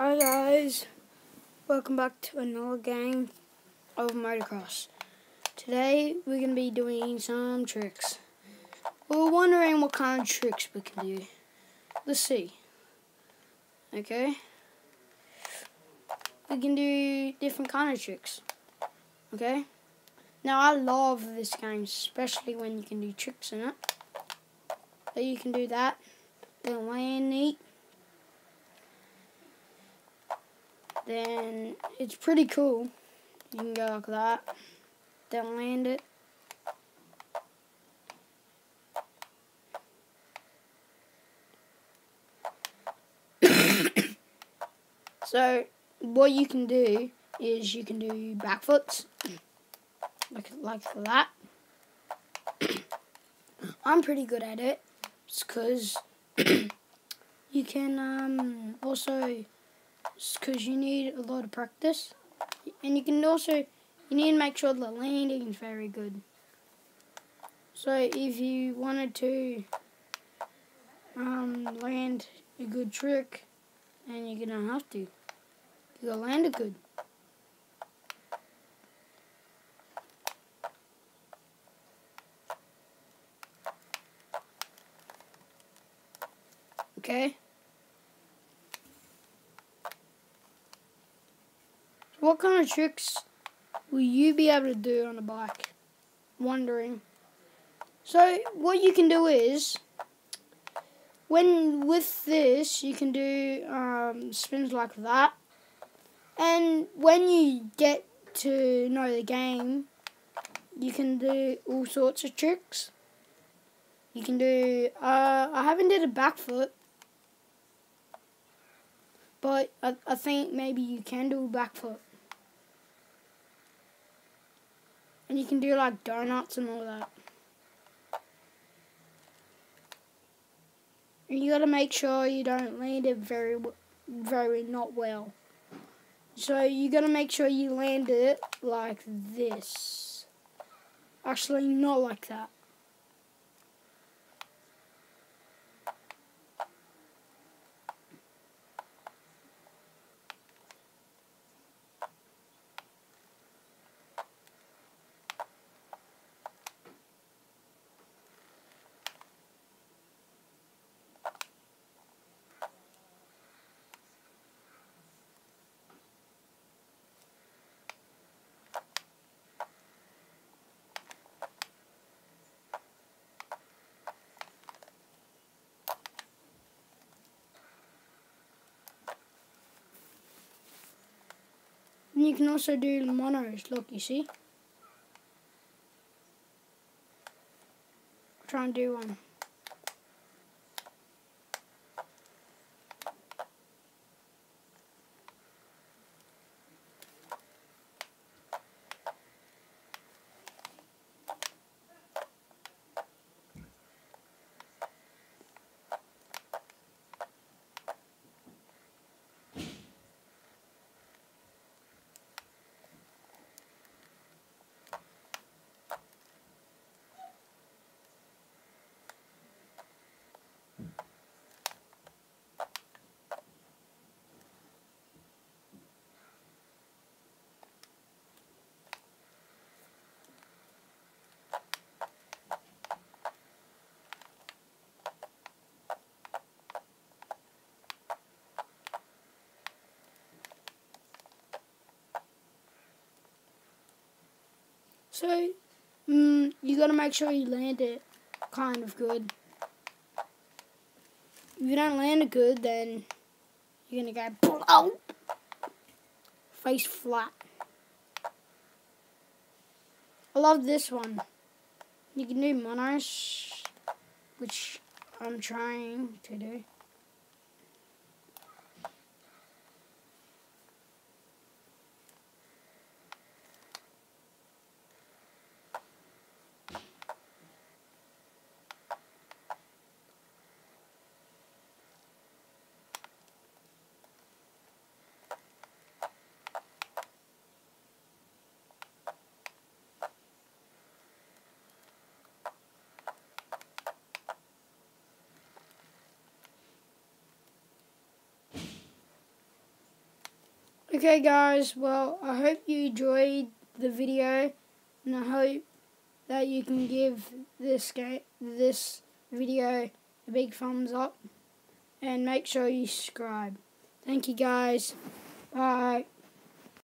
Hi guys, welcome back to another game of motocross. Today we're going to be doing some tricks. We were wondering what kind of tricks we can do. Let's see. Okay. We can do different kind of tricks. Okay. Now I love this game, especially when you can do tricks in it. So you can do that, then land neat. Then it's pretty cool. You can go like that, then land it. So what you can do is you can do back flips, like that. I'm pretty good at it, because you can also, because you need a lot of practice, and you need to make sure the landing is very good. So if you wanted to land a good trick, and you're gonna have to, you gotta land it good. Okay. So what kind of tricks will you be able to do on a bike? Wondering. So what you can do is, with this you can do spins like that, and when you get to know the game, you can do all sorts of tricks. You can do I haven't did a back foot, but I think maybe you can do a back foot. And you can do like donuts and all that. And you gotta make sure you don't land it very not well. So you gotta make sure you land it like this. Actually, not like that. And you can also do monos. Look, you see? Try and do one. So, you gotta make sure you land it kind of good. If you don't land it good, then you're gonna go out, face flat. I love this one. You can do monos, which I'm trying to do. Okay guys, well I hope you enjoyed the video, and I hope that you can give this video a big thumbs up, and make sure you subscribe. Thank you guys. Bye.